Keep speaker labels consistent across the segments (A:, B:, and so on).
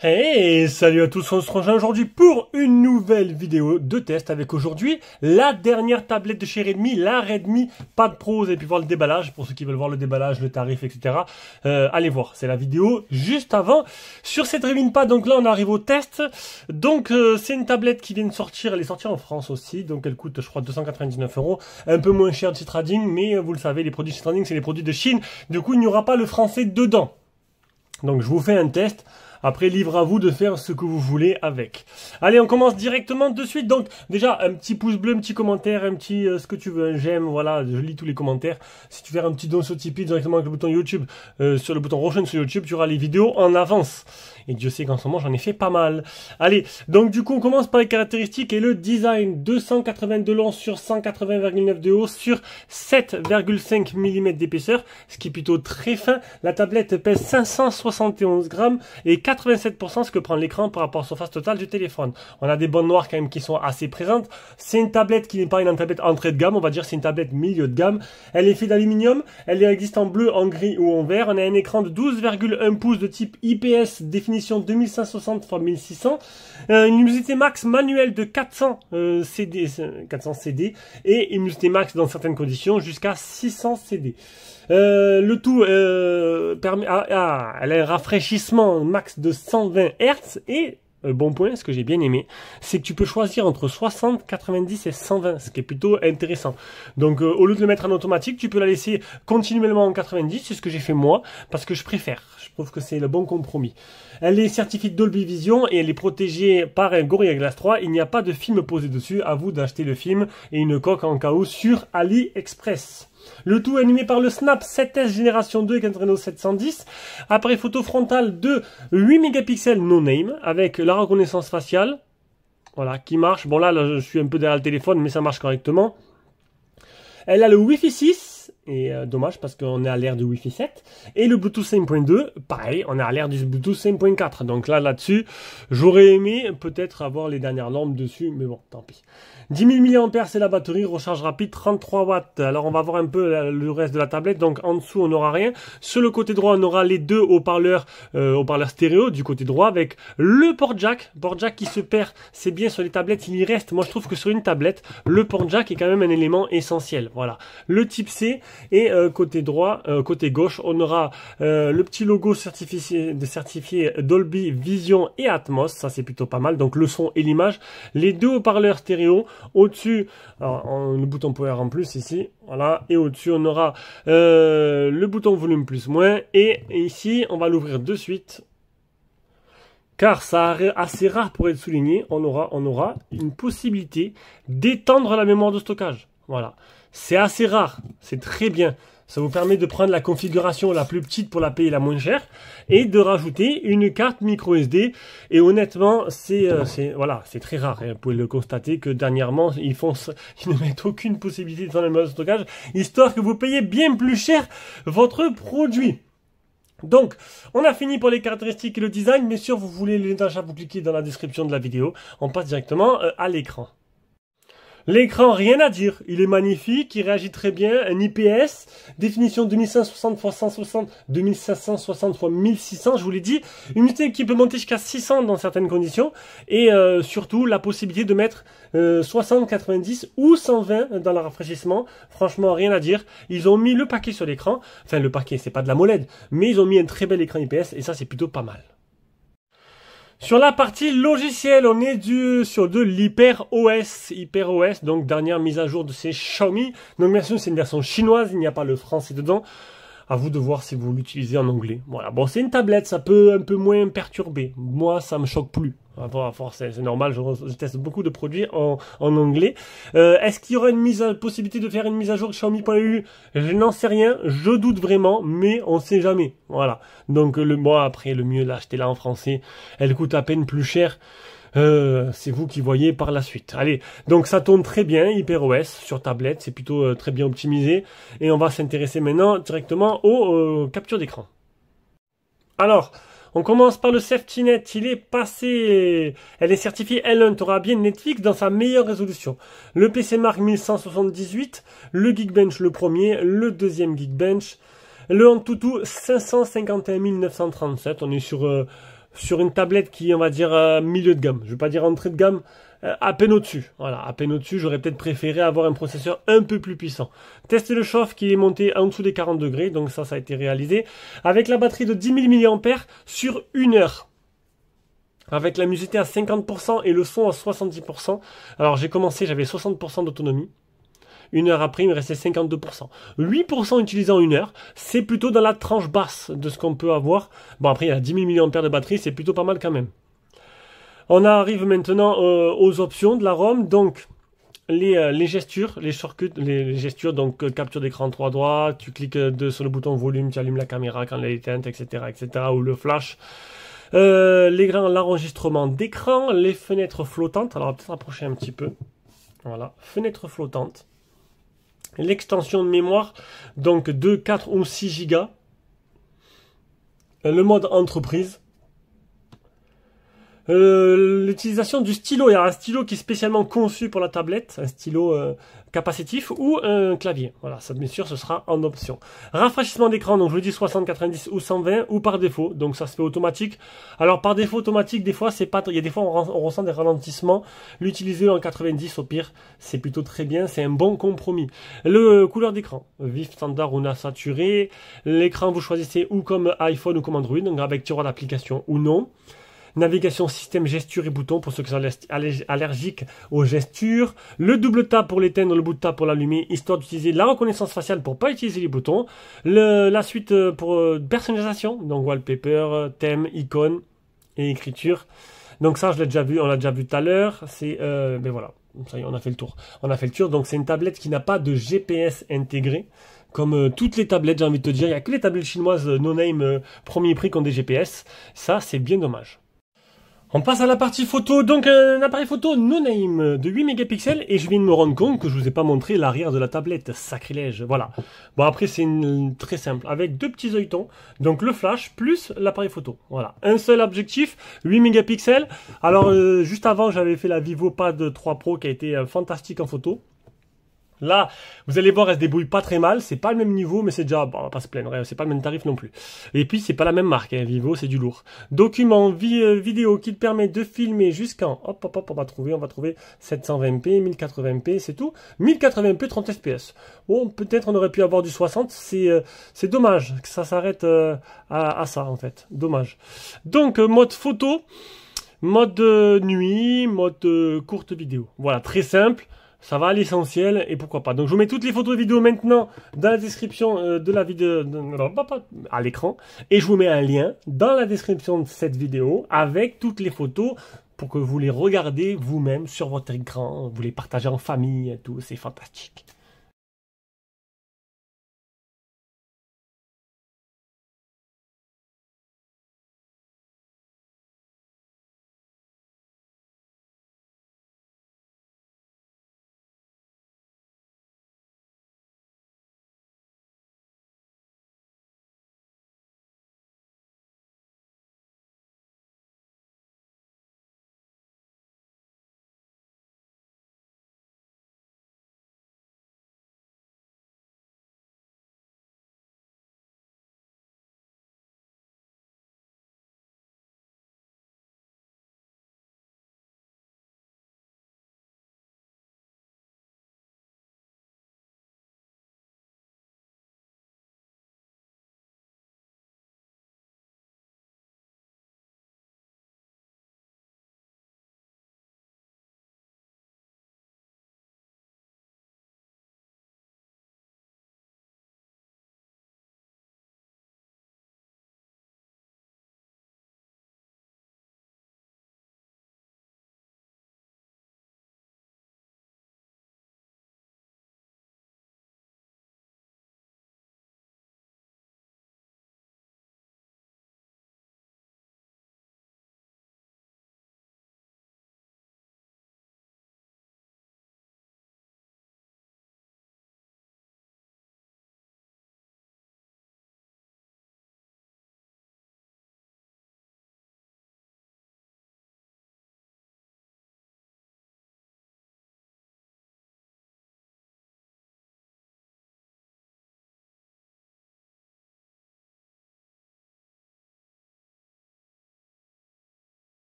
A: Hey, salut à tous, on se rejoint aujourd'hui pour une nouvelle vidéo de test avec aujourd'hui la dernière tablette de chez Redmi, la Redmi Pad Pro. Vous avez pu voir le déballage, pour ceux qui veulent voir le déballage, le tarif, etc. Allez voir, c'est la vidéo juste avant sur cette Redmi Pad. Donc là on arrive au test. Donc c'est une tablette qui vient de sortir, elle est sortie en France aussi, donc elle coûte je crois 299 €, un peu moins cher de chez Trading, mais vous le savez, les produits chez Trading c'est les produits de Chine, du coup il n'y aura pas le français dedans. Donc je vous fais un test. Après, libre à vous de faire ce que vous voulez avec. Allez, on commence directement de suite. Donc, déjà, un petit pouce bleu, un petit commentaire, un petit ce que tu veux, un j'aime, voilà, je lis tous les commentaires. Si tu fais un petit don sur Tipeee directement avec le bouton YouTube, sur le bouton Rochen sur YouTube, tu auras les vidéos en avance. Et Dieu sait qu'en ce moment, j'en ai fait pas mal. Allez, donc du coup, on commence par les caractéristiques et le design. 280 de long sur 180,9 de haut sur 7,5 mm d'épaisseur, ce qui est plutôt très fin. La tablette pèse 571 grammes et 87% ce que prend l'écran par rapport à la surface totale du téléphone. On a des bandes noires quand même qui sont assez présentes. C'est une tablette qui n'est pas une tablette entrée de gamme, on va dire c'est une tablette milieu de gamme. Elle est faite d'aluminium, elle existe en bleu, en gris ou en vert. On a un écran de 12,1 pouces de type IPS, définition 2560 x 1600. Une luminosité max manuelle de 400 CD et une luminosité max dans certaines conditions jusqu'à 600 CD. Le tout permet elle a un rafraîchissement max de 120 Hz et bon point, ce que j'ai bien aimé, c'est que tu peux choisir entre 60, 90 et 120, ce qui est plutôt intéressant. Donc au lieu de le mettre en automatique, tu peux la laisser continuellement en 90, c'est ce que j'ai fait moi, parce que je préfère. Je trouve que c'est le bon compromis. Elle est certifiée Dolby Vision et elle est protégée par un Gorilla Glass 3. Il n'y a pas de film posé dessus, à vous d'acheter le film et une coque en cas où sur AliExpress. Le tout animé par le Snap 7S Génération 2 avec un Adreno 710. Appareil photo frontal de 8 mégapixels no name avec la reconnaissance faciale. Voilà, qui marche. Bon là, je suis un peu derrière le téléphone, mais ça marche correctement. Elle a le Wi-Fi 6. Et dommage parce qu'on est à l'ère du Wi-Fi 7. Et le Bluetooth 5.2, pareil, on est à l'ère du Bluetooth 5.4. Donc là-dessus, j'aurais aimé peut-être avoir les dernières normes dessus, mais bon, tant pis. 10 000 mAh, c'est la batterie, recharge rapide, 33 watts. Alors on va voir un peu le reste de la tablette. Donc en dessous, on n'aura rien. Sur le côté droit, on aura les deux haut-parleurs stéréo du côté droit avec le port jack. Port jack qui se perd, c'est bien sur les tablettes, il y reste. Moi, je trouve que sur une tablette, le port jack est quand même un élément essentiel. Voilà. Le type C. Et côté droit, côté gauche, on aura le petit logo certifié Dolby Vision et Atmos. Ça, c'est plutôt pas mal. Donc, le son et l'image. Les deux haut-parleurs stéréo. Au-dessus, le bouton power en plus ici. Voilà. Et au-dessus, on aura le bouton volume plus moins. Et ici, on va l'ouvrir de suite. Car ça est assez rare pour être souligné. On aura une possibilité d'étendre la mémoire de stockage. Voilà. C'est assez rare, c'est très bien. Ça vous permet de prendre la configuration la plus petite pour la payer la moins chère et de rajouter une carte micro SD. Et honnêtement, c'est très rare. Vous pouvez le constater que dernièrement, ils ne mettent aucune possibilité de faire la mémoire de stockage, histoire que vous payiez bien plus cher votre produit. Donc, on a fini pour les caractéristiques et le design. Bien sûr, vous voulez les d'achat, vous cliquez dans la description de la vidéo. On passe directement à l'écran. L'écran, rien à dire, il est magnifique, il réagit très bien, un IPS, définition 2560 x 160, 2560 x 1600, je vous l'ai dit, une unité qui peut monter jusqu'à 600 dans certaines conditions, et surtout la possibilité de mettre 60, 90 ou 120 dans le rafraîchissement. Franchement, rien à dire, ils ont mis le paquet sur l'écran, enfin le paquet, c'est pas de la MOLED, mais ils ont mis un très bel écran IPS, et ça c'est plutôt pas mal. Sur la partie logicielle, on est sur de l'HyperOS. HyperOS, donc dernière mise à jour de ces Xiaomi. Donc bien sûr, c'est une version chinoise, il n'y a pas le français dedans. À vous de voir si vous l'utilisez en anglais. Voilà, bon, c'est une tablette, ça peut un peu moins perturber. Moi, ça me choque plus. C'est normal, je teste beaucoup de produits en anglais. Est-ce qu'il y aura possibilité de faire une mise à jour Xiaomi.eu? Je n'en sais rien, je doute vraiment, mais on sait jamais. Voilà. Donc après, le mieux l'acheter là en français. Elle coûte à peine plus cher. C'est vous qui voyez par la suite. Allez, donc ça tourne très bien, HyperOS sur tablette, c'est plutôt très bien optimisé. Et on va s'intéresser maintenant directement aux captures d'écran. Alors, on commence par le SafetyNet, il est passé, elle est certifiée L1, tu auras bien Netflix dans sa meilleure résolution. Le PC Mark 1178, le Geekbench le premier, le deuxième Geekbench, le Antutu 551 937, on est sur sur une tablette qui est, on va dire, milieu de gamme. Je ne vais pas dire entrée de gamme, à peine au-dessus. Voilà, à peine au-dessus, j'aurais peut-être préféré avoir un processeur un peu plus puissant. Test le chauffe qui est monté en dessous des 40 degrés, donc ça a été réalisé. Avec la batterie de 10 000 mAh sur 1 heure. Avec la musicité à 50% et le son à 70%. Alors j'ai commencé, j'avais 60% d'autonomie. 1 heure après, il me restait 52%. 8% utilisé en 1 heure, c'est plutôt dans la tranche basse de ce qu'on peut avoir. Bon, après, il y a 10 000 mAh de batterie, c'est plutôt pas mal quand même. On arrive maintenant aux options de la ROM. Donc, les gestures, les shortcuts, les gestures, donc capture d'écran 3 doigts, tu cliques sur le bouton volume, tu allumes la caméra quand elle est éteinte, etc., etc., ou le flash. L'enregistrement d'écran, les fenêtres flottantes. Alors, on va peut-être approcher un petit peu. Voilà, fenêtre flottante. L'extension de mémoire, donc 2, 4 ou 6 Go. Le mode entreprise. L'utilisation du stylo. Il y a un stylo qui est spécialement conçu pour la tablette, un stylo capacitif ou un clavier. Voilà, ça bien sûr ce sera en option. Rafraîchissement d'écran, donc je vous dis 60, 90 ou 120 ou par défaut, donc ça se fait automatique. Alors par défaut automatique, des fois c'est pas, il y a des fois on ressent des ralentissements. L'utiliser en 90 au pire, c'est plutôt très bien, c'est un bon compromis. Le couleur d'écran, vif, standard ou saturé. L'écran vous choisissez ou comme iPhone ou comme Android, donc avec tiroir d'application ou non. Navigation système gestures et boutons pour ceux qui sont allergiques aux gestures. Le double tap pour l'éteindre, le bout de tap pour l'allumer, histoire d'utiliser la reconnaissance faciale pour pas utiliser les boutons. La suite pour personnalisation, donc wallpaper, thème, icône et écriture. Donc ça, je l'ai déjà vu, on l'a déjà vu tout à l'heure. C'est, ben voilà, ça y est, on a fait le tour. On a fait le tour. Donc c'est une tablette qui n'a pas de GPS intégré. Comme toutes les tablettes, j'ai envie de te dire, il n'y a que les tablettes chinoises no-name premier prix qui ont des GPS. Ça, c'est bien dommage. On passe à la partie photo, donc un appareil photo no-name de 8 mégapixels et je viens de me rendre compte que je vous ai pas montré l'arrière de la tablette, sacrilège, voilà. Bon après c'est très simple, avec deux petits œilletons, donc le flash plus l'appareil photo, voilà. Un seul objectif, 8 mégapixels, alors juste avant j'avais fait la VivoPad 3 Pro qui a été fantastique en photo. Là, vous allez voir, elle se débrouille pas très mal. C'est pas le même niveau, mais c'est déjà, bon, on va pas se plaindre, c'est pas le même tarif non plus. Et puis, c'est pas la même marque, hein. Vivo, c'est du lourd. Document vidéo qui te permet de filmer jusqu'en, hop, hop, hop, on va trouver 720p, 1080p, c'est tout. 1080p, 30 fps. Bon, peut-être on aurait pu avoir du 60, c'est dommage que ça s'arrête à ça, en fait. Dommage. Donc, mode photo, mode nuit, mode courte vidéo. Voilà, très simple. Ça va à l'essentiel et pourquoi pas. Donc je vous mets toutes les photos et vidéos maintenant dans la description de la vidéo, à l'écran. Et je vous mets un lien dans la description de cette vidéo avec toutes les photos pour que vous les regardez vous-même sur votre écran. Vous les partagez en famille et tout, c'est fantastique.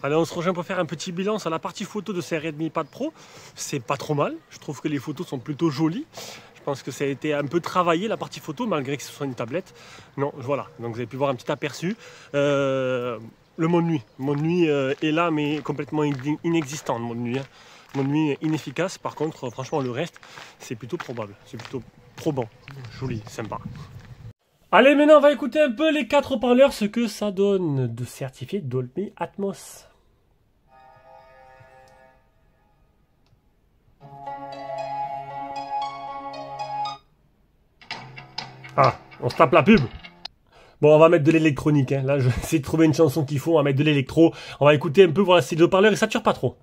A: Allez, on se rejoint pour faire un petit bilan sur la partie photo de ces Redmi Pad Pro. C'est pas trop mal, je trouve que les photos sont plutôt jolies. Je pense que ça a été un peu travaillé la partie photo, malgré que ce soit une tablette. Non, voilà, donc vous avez pu voir un petit aperçu. Le mode nuit. Le mode nuit est là, mais complètement inexistant, le mode nuit. Hein. Mode nuit inefficace, par contre, franchement, le reste, c'est plutôt probable. C'est plutôt probant, joli, sympa. Allez, maintenant, on va écouter un peu les 4 haut-parleurs, ce que ça donne de certifié Dolby Atmos. Ah, on se tape la pub. Bon, on va mettre de l'électronique. Hein. Là, je vais essayer de trouver une chanson qu'il faut. On va mettre de l'électro. On va écouter un peu, voir si le haut-parleur il sature pas trop.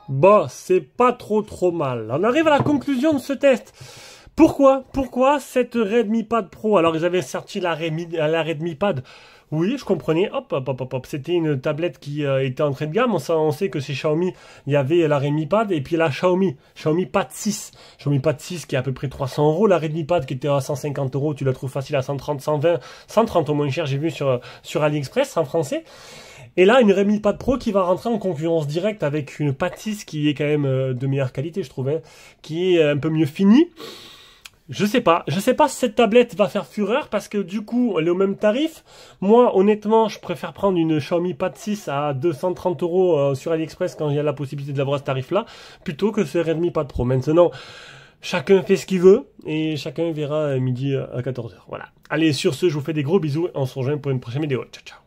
A: Bon, c'est pas trop mal. On arrive à la conclusion de ce test. Pourquoi cette Redmi Pad Pro? Alors, ils avaient sorti la Redmi Pad. Oui, je comprenais. Hop. C'était une tablette qui était entrée de gamme. On sait que chez Xiaomi, il y avait la Redmi Pad et puis la Xiaomi Pad 6. Xiaomi Pad 6 qui est à peu près 300 €. La Redmi Pad qui était à 150 €. Tu la trouves facile à 130, 120, 130 au moins cher. J'ai vu sur AliExpress en français. Et là, une Redmi Pad Pro qui va rentrer en concurrence directe avec une Pad 6 qui est quand même de meilleure qualité, je trouvais, qui est un peu mieux finie. Je sais pas si cette tablette va faire fureur parce que du coup, elle est au même tarif. Moi, honnêtement, je préfère prendre une Xiaomi Pad 6 à 230 € sur AliExpress quand il y a la possibilité d'avoir ce tarif-là, plutôt que ce Redmi Pad Pro. Maintenant, chacun fait ce qu'il veut et chacun verra midi à 14 h. Voilà. Allez, sur ce, je vous fais des gros bisous et on se rejoint pour une prochaine vidéo. Ciao, ciao.